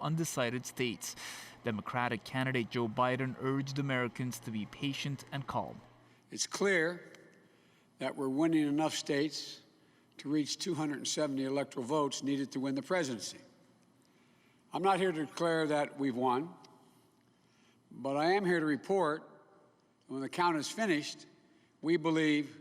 undecided states. Democratic candidate Joe Biden urged Americans to be patient and calm. It's clear that we're winning enough states to reach 270 electoral votes needed to win the presidency. I'm not here to declare that we've won, but I am here to report that when the count is finished, we believe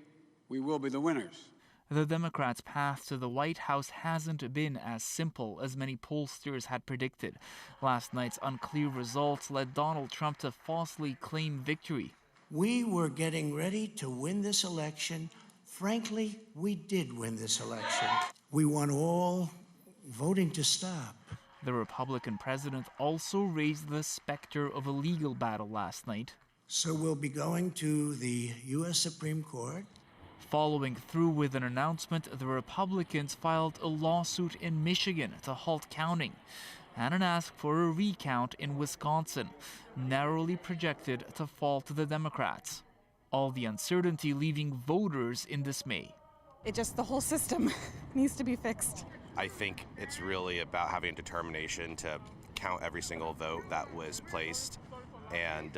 we will be the winners. The Democrats' path to the White House hasn't been as simple as many pollsters had predicted. Last night's unclear results led Donald Trump to falsely claim victory. We were getting ready to win this election. Frankly, we did win this election. We want all voting to stop. The Republican president also raised the specter of a legal battle last night. So we'll be going to the U.S. Supreme Court. Following through with an announcement, the Republicans filed a lawsuit in Michigan to halt counting and an ask for a recount in Wisconsin, narrowly projected to fall to the Democrats. All the uncertainty leaving voters in dismay. The whole system needs to be fixed. I think it's really about having determination to count every single vote that was placed and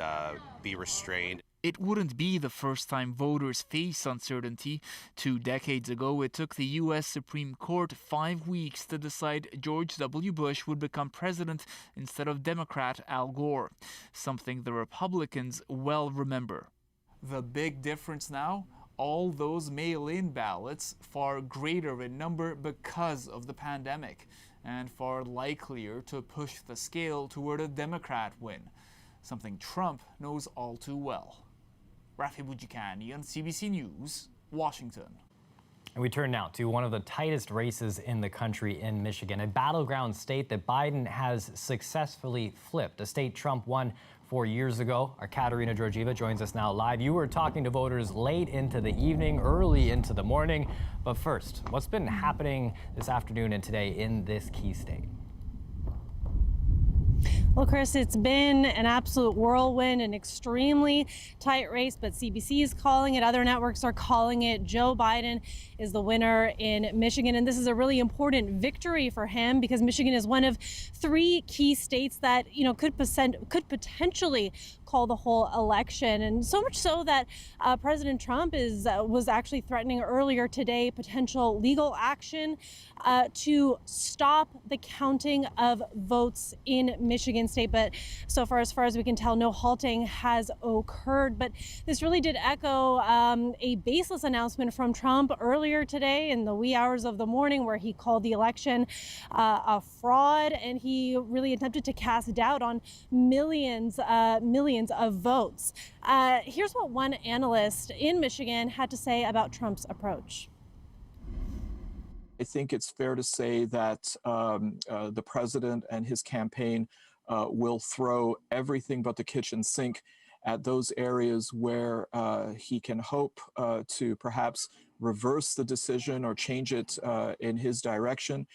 be restrained. It wouldn't be the first time voters face uncertainty. 2 decades ago, it took the U.S. Supreme Court 5 weeks to decide George W. Bush would become president instead of Democrat Al Gore, something the Republicans well remember. The big difference now? All those mail-in ballots far greater in number because of the pandemic, and far likelier to push the scale toward a Democrat win, something Trump knows all too well. Rafi Boudjikani on CBC News, Washington. And we turn now to one of the tightest races in the country in Michigan, a battleground state that Biden has successfully flipped, a state Trump won 4 years ago. Our Katerina Georgieva joins us now live. You were talking to voters late into the evening, early into the morning. But first, what's been happening this afternoon and today in this key state? Well, Chris, it's been an absolute whirlwind, an extremely tight race, but CBC is calling it. Other networks are calling it. Joe Biden is the winner in Michigan, and this is a really important victory for him because Michigan is one of 3 key states that, could potentially call the whole election, and so much so that President Trump was actually threatening earlier today potential legal action to stop the counting of votes in Michigan state. But so far as we can tell, no halting has occurred. But this really did echo a baseless announcement from Trump earlier today in the wee hours of the morning, where he called the election a fraud, and he really attempted to cast doubt on millions of votes. Here's what one analyst in Michigan had to say about Trump's approach. I think it's fair to say that the president and his campaign will throw everything but the kitchen sink at those areas where he can hope to perhaps reverse the decision or change it in his direction.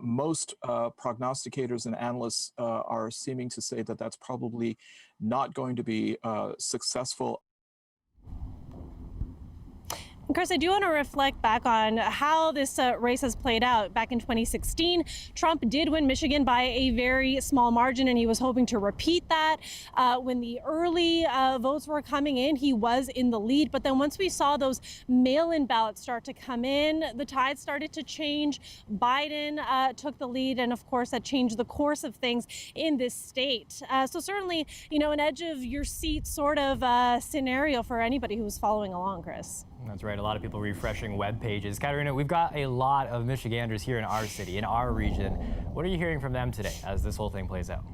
Most prognosticators and analysts are seeming to say that that's probably not going to be successful. Chris, I do want to reflect back on how this race has played out. Back in 2016, Trump did win Michigan by a very small margin, and he was hoping to repeat that. When the early votes were coming in, he was in the lead. But then once we saw those mail-in ballots start to come in, the tide started to change. Biden took the lead, and of course, that changed the course of things in this state. So certainly, an edge of your seat sort of scenario for anybody who was following along, Chris. That's right. A lot of people refreshing web pages. Katerina, we've got a lot of Michiganders here in our city, in our region. What are you hearing from them today as this whole thing plays out?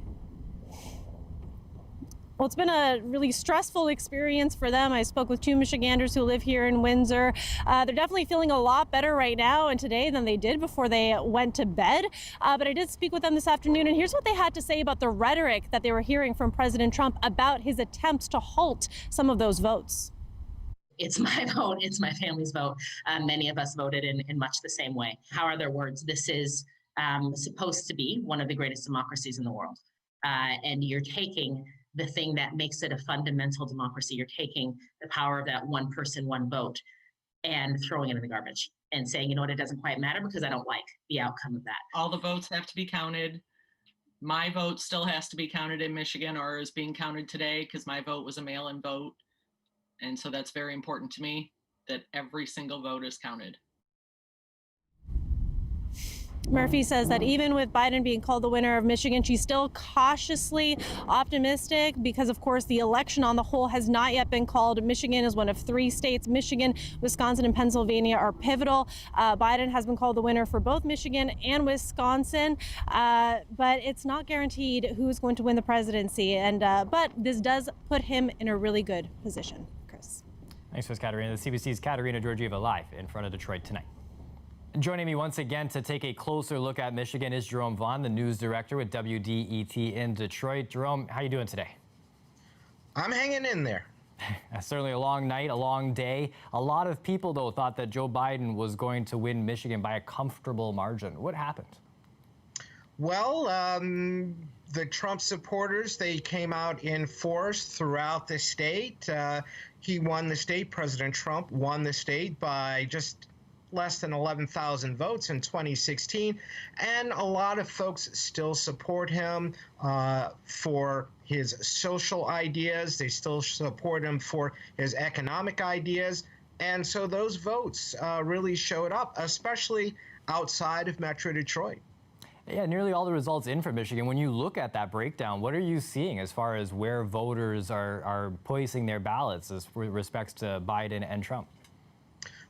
Well, it's been a really stressful experience for them. I spoke with 2 Michiganders who live here in Windsor. They're definitely feeling a lot better right now and today than they did before they went to bed. But I did speak with them this afternoon, and here's what they had to say about the rhetoric that they were hearing from President Trump about his attempts to halt some of those votes. It's my vote. It's my family's vote. Many of us voted in much the same way. How are their words? This is supposed to be one of the greatest democracies in the world. And you're taking the thing that makes it a fundamental democracy. You're taking the power of that one person, one vote, and throwing it in the garbage and saying, it doesn't quite matter because I don't like the outcome of that. All the votes have to be counted. My vote still has to be counted in Michigan, or is being counted today, because my vote was a mail-in vote. And so that's very important to me, that every single vote is counted. Murphy says that even with Biden being called the winner of Michigan, she's still cautiously optimistic because, of course, the election on the whole has not yet been called. Michigan is one of 3 states. Michigan, Wisconsin, and Pennsylvania are pivotal. Biden has been called the winner for both Michigan and Wisconsin, but it's not guaranteed who's going to win the presidency. But this does put him in a really good position. Chris. Thanks, Ms. Katerina. The CBC's Katerina Georgieva live in front of Detroit tonight. Joining me once again to take a closer look at Michigan is Jerome Vaughn, the news director with WDET in Detroit. Jerome, how are you doing today? I'm hanging in there. Certainly a long night, a long day. A lot of people, though, thought that Joe Biden was going to win Michigan by a comfortable margin. What happened? Well, the Trump supporters, they came out in force throughout the state. He won the state. President Trump won the state by just less than 11,000 votes in 2016, and a lot of folks still support him for his social ideas. They still support him for his economic ideas, and so those votes really showed up, especially outside of Metro Detroit. Yeah, nearly all the results in from Michigan. When you look at that breakdown, what are you seeing as far as where voters are placing their ballots as with respects to Biden and Trump?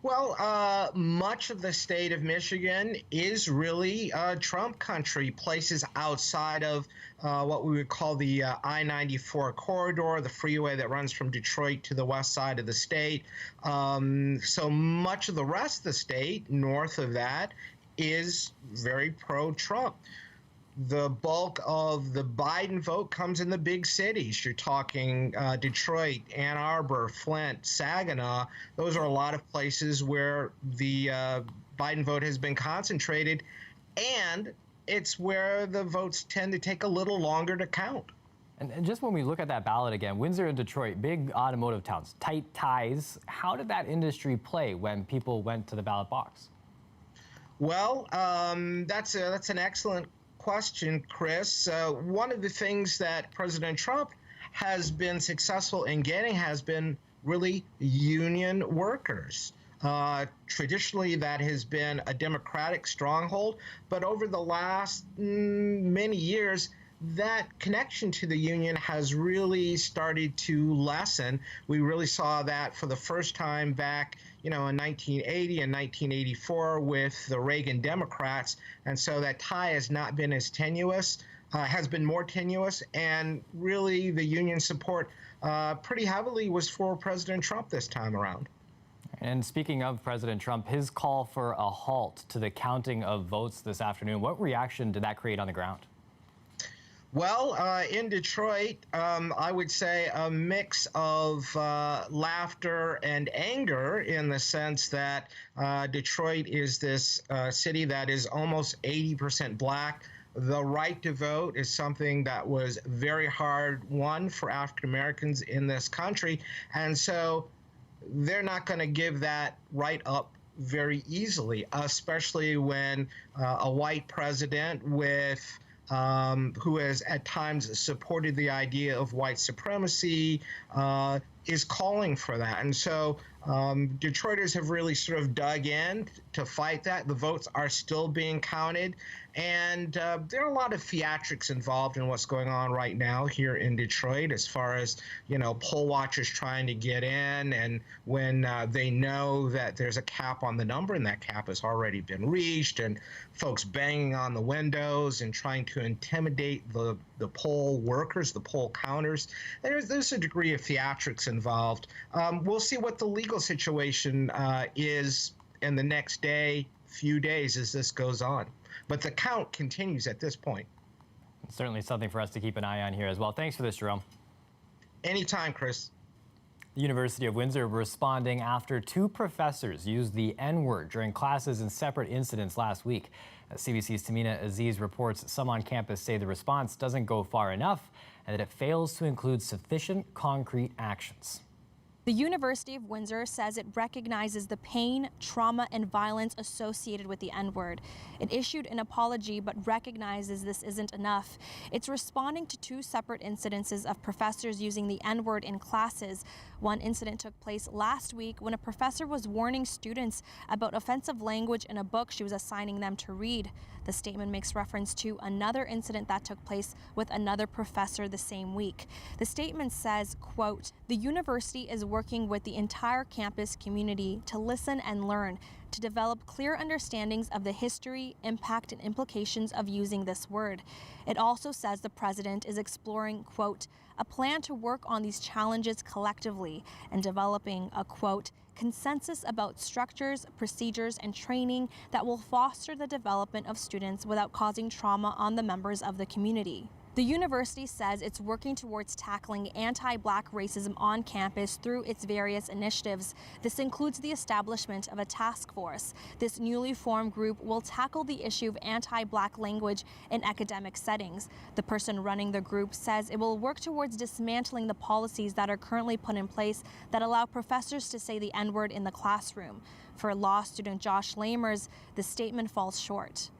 Well, much of the state of Michigan is really Trump country, places outside of what we would call the I-94 corridor, the freeway that runs from Detroit to the west side of the state. So much of the rest of the state, north of that, is very pro-Trump. The bulk of the Biden vote comes in the big cities. You're talking Detroit, Ann Arbor, Flint, Saginaw. Those are a lot of places where the Biden vote has been concentrated, and it's where the votes tend to take a little longer to count. And just when we look at that ballot again, Windsor and Detroit, big automotive towns, tight ties. How did that industry play when people went to the ballot box? Well, that's an excellent question, Chris. One of the things that President Trump has been successful in getting has been really union workers. Traditionally, that has been a Democratic stronghold, but over the last many years, that connection to the union has really started to lessen. We really saw that for the first time back, in 1980 and 1984 with the Reagan Democrats. And so that tie has not been as tenuous, has been more tenuous. And really the union support pretty heavily was for President Trump this time around. And speaking of President Trump, his call for a halt to the counting of votes this afternoon, what reaction did that create on the ground? Well, in Detroit, I would say a mix of laughter and anger in the sense that Detroit is this city that is almost 80% black. The right to vote is something that was very hard won for African Americans in this country. And so they're not going to give that right up very easily, especially when a white president with who has at times supported the idea of white supremacy, is calling for that. And so Detroiters have really sort of dug in to fight that. The votes are still being counted. And there are a lot of theatrics involved in what's going on right now here in Detroit as far as, poll watchers trying to get in. And when they know that there's a cap on the number and that cap has already been reached, and folks banging on the windows and trying to intimidate the poll workers, the poll counters. There's a degree of theatrics involved. We'll see what the legal situation is in the next few days as this goes on. But the count continues at this point. It's certainly something for us to keep an eye on here as well. Thanks for this, Jerome. Anytime, Chris. The University of Windsor responding after 2 professors used the N-word during classes in separate incidents last week. CBC's Tamina Aziz reports some on campus say the response doesn't go far enough and that it fails to include sufficient concrete actions. The University of Windsor says it recognizes the pain, trauma, and violence associated with the N-word. It issued an apology but recognizes this isn't enough. It's responding to 2 separate incidences of professors using the N-word in classes. One incident took place last week when a professor was warning students about offensive language in a book she was assigning them to read. The statement makes reference to another incident that took place with another professor the same week. The statement says, quote, "The university is working with the entire campus community to listen and learn, to develop clear understandings of the history, impact, and implications of using this word." It also says the president is exploring, quote, "a plan to work on these challenges collectively and developing a, quote, consensus about structures, procedures, and training that will foster the development of students without causing trauma on the members of the community." The university says it's working towards tackling anti-Black racism on campus through its various initiatives. This includes the establishment of a task force. This newly formed group will tackle the issue of anti-Black language in academic settings. The person running the group says it will work towards dismantling the policies that are currently put in place that allow professors to say the N-word in the classroom. For law student Josh Lamers, the statement falls short.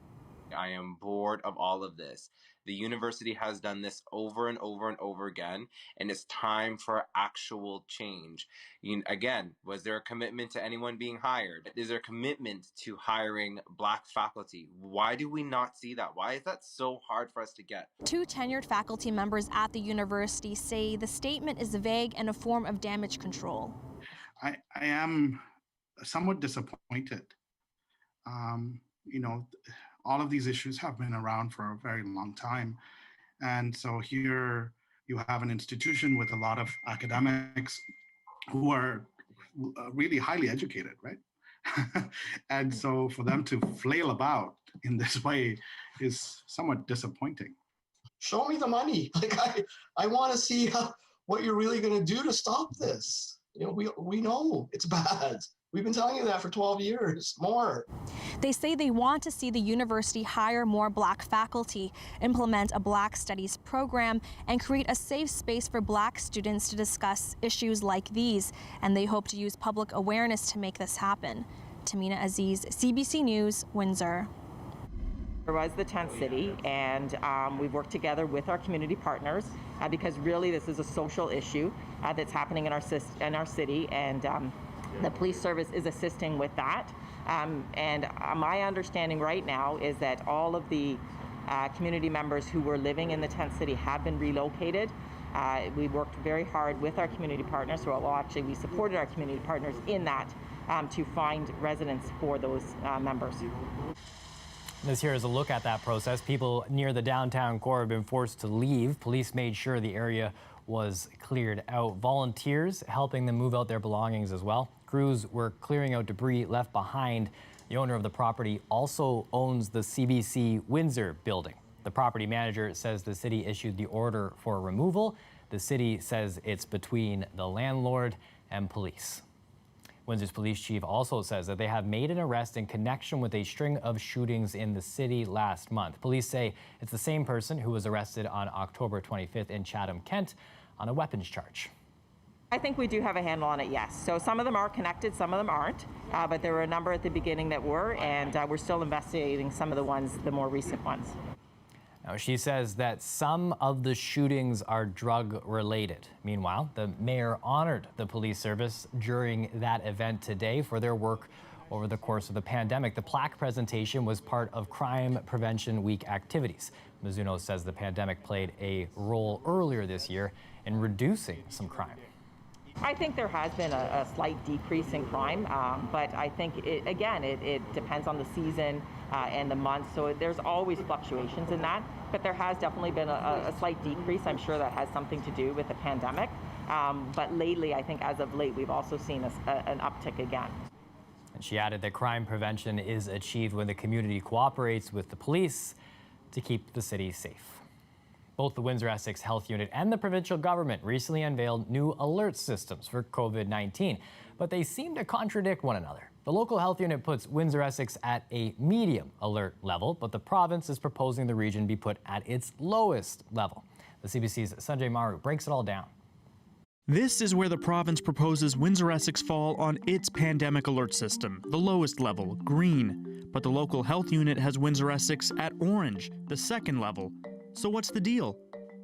I am bored of all of this. The university has done this over and over and over again, and it's time for actual change. Again, was there a commitment to anyone being hired? Is there a commitment to hiring Black faculty? Why do we not see that? Why is that so hard for us to get? 2 tenured faculty members at the university say the statement is vague and a form of damage control. I am somewhat disappointed. All of these issues have been around for a very long time. And so here you have an institution with a lot of academics who are really highly educated, right? And so for them to flail about in this way is somewhat disappointing. Show me the money. I want to see what you're really going to do to stop this. We know it's bad. We've been telling you that for 12 years, more. They say they want to see the university hire more Black faculty, implement a Black Studies program, and create a safe space for Black students to discuss issues like these. And they hope to use public awareness to make this happen. Tamina Aziz, CBC News, Windsor. It was the tent city, and we've worked together with our community partners because really this is a social issue that's happening in our city, and the police service is assisting with that. And my understanding right now is that all of the community members who were living in the tent city have been relocated. We worked very hard with our community partners, we supported our community partners in that to find residents for those members. This here is a look at that process. People near the downtown core have been forced to leave. Police made sure the area was cleared out. Volunteers helping them move out their belongings as well. Crews were clearing out debris left behind. The owner of the property also owns the CBC Windsor building. The property manager says the city issued the order for removal. The city says it's between the landlord and police. Windsor's police chief also says that they have made an arrest in connection with a string of shootings in the city last month. Police say it's the same person who was arrested on October 25th in Chatham, Kent, on a weapons charge. I think we do have a handle on it, yes. So some of them are connected, some of them aren't, but there were a number at the beginning that were, and we're still investigating some of the more recent ones. Now, she says that some of the shootings are drug-related. Meanwhile, the mayor honored the police service during that event today for their work over the course of the pandemic. The plaque presentation was part of Crime Prevention Week activities. Mizuno says the pandemic played a role earlier this year in reducing some crime. I think there has been a slight decrease in crime, but I think, it depends on the season and the month, so there's always fluctuations in that, but there has definitely been a slight decrease. I'm sure that has something to do with the pandemic, but lately, I think as of late, we've also seen an uptick again. And she added that crime prevention is achieved when the community cooperates with the police to keep the city safe. Both the Windsor-Essex Health Unit and the provincial government recently unveiled new alert systems for COVID-19, but they seem to contradict one another. The local health unit puts Windsor-Essex at a medium alert level, but the province is proposing the region be put at its lowest level. The CBC's Sanjay Maru breaks it all down. This is where the province proposes Windsor-Essex fall on its pandemic alert system, the lowest level, green. But the local health unit has Windsor-Essex at orange, the second level. So what's the deal?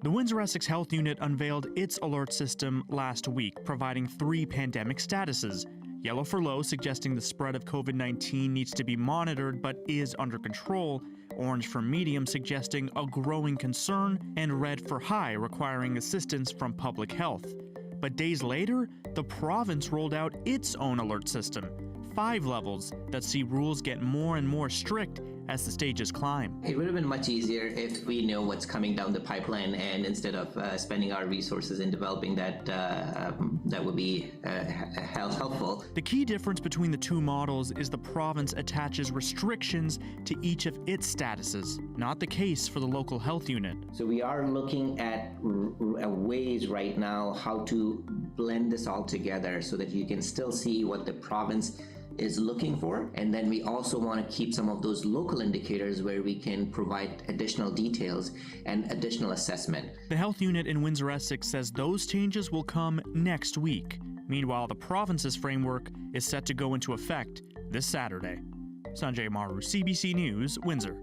The Windsor-Essex Health Unit unveiled its alert system last week, providing 3 pandemic statuses. Yellow for low, suggesting the spread of COVID-19 needs to be monitored but is under control. Orange for medium, suggesting a growing concern. And red for high, requiring assistance from public health. But days later, the province rolled out its own alert system. 5 levels that see rules get more and more strict as the stages climb. It would have been much easier if we know what's coming down the pipeline, and instead of spending our resources in developing that, that would be helpful. The key difference between the 2 models is the province attaches restrictions to each of its statuses, not the case for the local health unit. So we are looking at ways right now how to blend this all together so that you can still see what the province is looking for, and then we also want to keep some of those local indicators where we can provide additional details and additional assessment. The health unit in Windsor-Essex says those changes will come next week. Meanwhile, the province's framework is set to go into effect this Saturday. Sanjay Maru, CBC News, Windsor.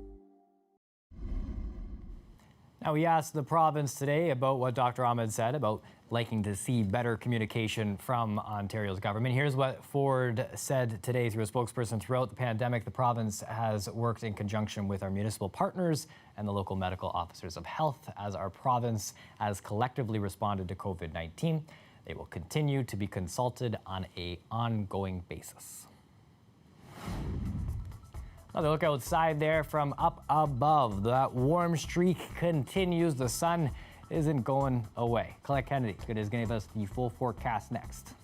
Now, we asked the province today about what Dr. Ahmed said about liking to see better communication from Ontario's government. Here's what Ford said today through a spokesperson. Throughout the pandemic, the province has worked in conjunction with our municipal partners and the local medical officers of health as our province has collectively responded to COVID-19. They will continue to be consulted on an ongoing basis. Another look outside there from up above. That warm streak continues. The sun isn't going away. Colette Kennedy is going to give us the full forecast next.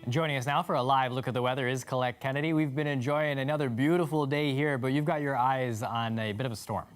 Joining us now for a live look at the weather is Colette Kennedy. We've been enjoying another beautiful day here, but you've got your eyes on a bit of a storm.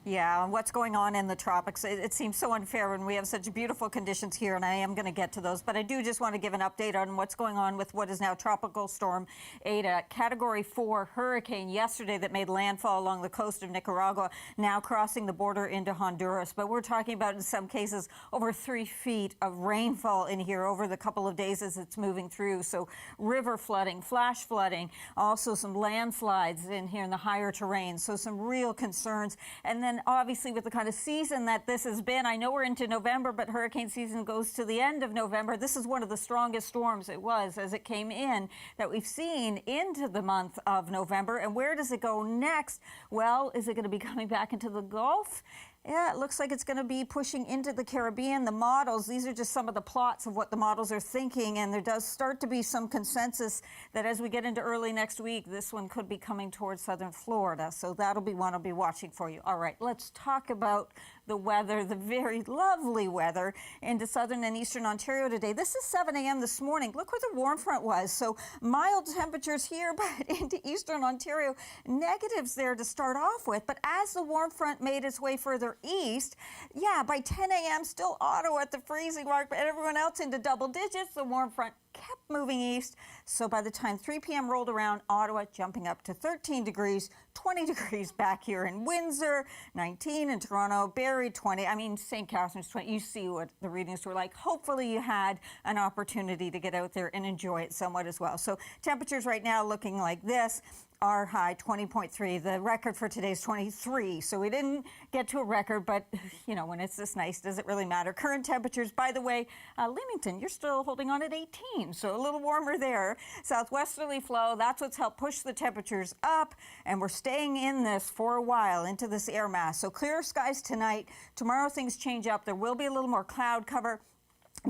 Yeah, and what's going on in the tropics, it seems so unfair when we have such beautiful conditions here, and I am going to get to those. But I do just want to give an update on what's going on with what is now Tropical Storm Eta, Category 4 hurricane yesterday that made landfall along the coast of Nicaragua, now crossing the border into Honduras. But we're talking about, in some cases, over 3 feet of rainfall in here over the couple of days as it's moving through. So river flooding, flash flooding, also some landslides in here in the higher terrain. So some real concerns. And then obviously with the kind of season that this has been, I know we're into November, but hurricane season goes to the end of November. This is one of the strongest storms it was as it came in that we've seen into the month of November. And where does it go next? Well, is it going to be coming back into the Gulf? Yeah, it looks like it's going to be pushing into the Caribbean. The models, these are just some of the plots of what the models are thinking, and there does start to be some consensus that as we get into early next week, this one could be coming towards southern Florida. So that'll be one I'll be watching for you. All right, let's talk about the weather, the very lovely weather into southern and eastern Ontario today. This is 7 a.m. this morning. Look where the warm front was. So mild temperatures here, but into eastern Ontario, negatives there to start off with. But as the warm front made its way further east, yeah, by 10 a.m. still Ottawa at the freezing mark, but everyone else into double digits. The warm front kept moving east. So by the time 3 p.m. rolled around, Ottawa jumping up to 13 degrees, 20 degrees back here in Windsor, 19 in Toronto, Barrie 20. I mean, St. Catharines 20. You see what the readings were like. Hopefully you had an opportunity to get out there and enjoy it somewhat as well. So temperatures right now looking like this. Our high 20.3. The record for today is 23. So we didn't get to a record, but you know, when it's this nice, does it really matter? Current temperatures, by the way, Leamington, you're still holding on at 18, so a little warmer there. Southwesterly flow, that's what's helped push the temperatures up, and we're staying in this for a while into this air mass. So clear skies tonight. Tomorrow things change up. There will be a little more cloud cover.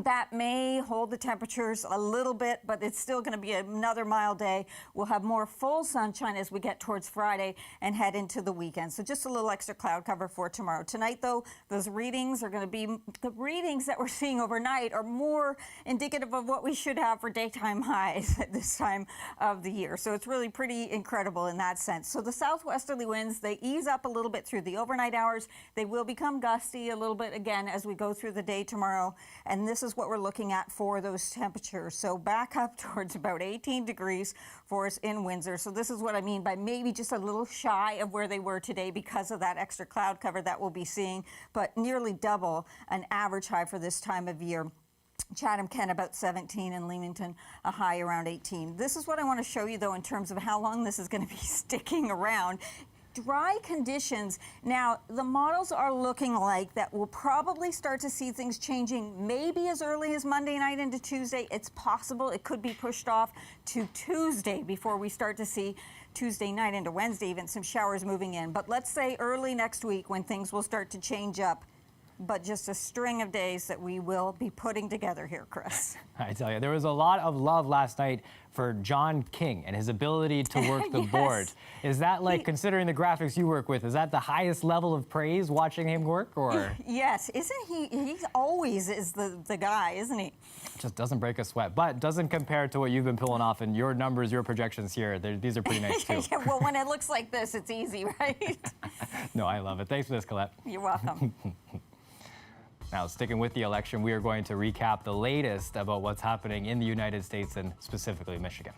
That may hold the temperatures a little bit, but it's still going to be another mild day. We'll have more full sunshine as we get towards Friday and head into the weekend. So just a little extra cloud cover for tomorrow. Tonight, though, those readings are going to be the readings that we're seeing overnight are more indicative of what we should have for daytime highs at this time of the year. So it's really pretty incredible in that sense. So the southwesterly winds, they ease up a little bit through the overnight hours. They will become gusty a little bit again as we go through the day tomorrow. And this is what we're looking at for those temperatures. So back up towards about 18 degrees for us in Windsor. So this is what I mean by maybe just a little shy of where they were today because of that extra cloud cover that we'll be seeing, but nearly double an average high for this time of year. Chatham-Kent about 17 and Leamington a high around 18. This is what I want to show you though in terms of how long this is going to be sticking around. Dry conditions. Now, the models are looking like that we'll probably start to see things changing maybe as early as Monday night into Tuesday. It's possible it could be pushed off to Tuesday before we start to see Tuesday night into Wednesday, even some showers moving in. But let's say early next week when things will start to change up. But just a string of days that we will be putting together here, Chris. I tell you, there was a lot of love last night for John King and his ability to work the Yes. board. Is that like, considering the graphics you work with, is that the highest level of praise watching him work, or? Yes, isn't he? He always is the guy, isn't he? Just doesn't break a sweat, but doesn't compare to what you've been pulling off and your numbers, your projections here. These are pretty nice too. Yeah, well, when it looks like this, it's easy, right? No, I love it. Thanks for this, Colette. You're welcome. Now, sticking with the election, we are going to recap the latest about what's happening in the United States and specifically Michigan.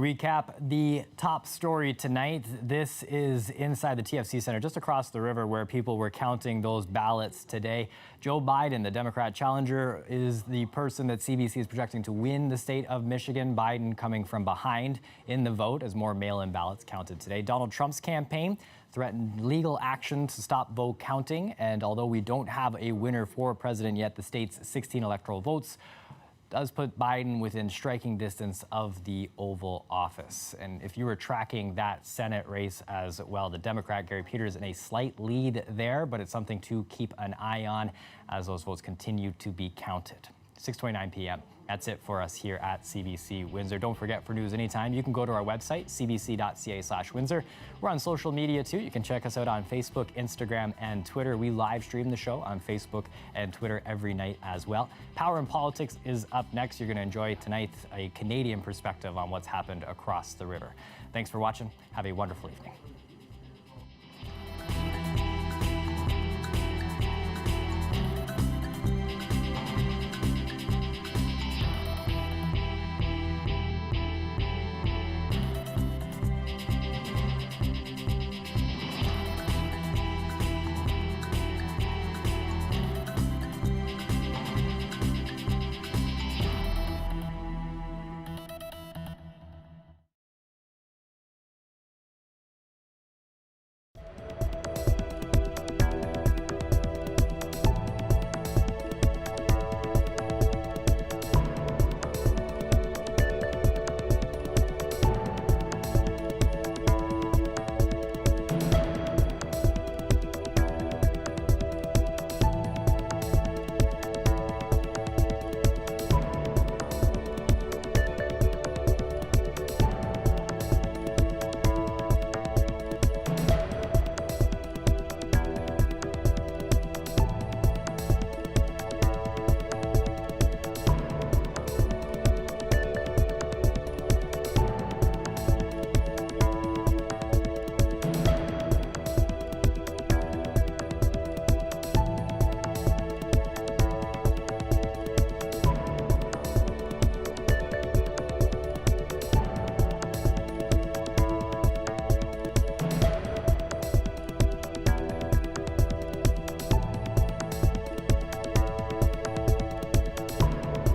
recap the top story tonight. This is inside the TFC Center, just across the river, where people were counting those ballots today. Joe Biden, the Democrat challenger, is the person that CBC is projecting to win the state of Michigan. Biden coming from behind in the vote as more mail-in ballots counted today. Donald Trump's campaign threatened legal action to stop vote counting. And although we don't have a winner for president yet, the state's 16 electoral votes does put Biden within striking distance of the Oval Office. And if you were tracking that Senate race as well, the Democrat Gary Peters in a slight lead there, but it's something to keep an eye on as those votes continue to be counted. 6:29 p.m. That's it for us here at CBC Windsor. Don't forget, for news anytime, you can go to our website, cbc.ca/Windsor. We're on social media too. You can check us out on Facebook, Instagram, and Twitter. We live stream the show on Facebook and Twitter every night as well. Power and Politics is up next. You're going to enjoy tonight a Canadian perspective on what's happened across the river. Thanks for watching. Have a wonderful evening.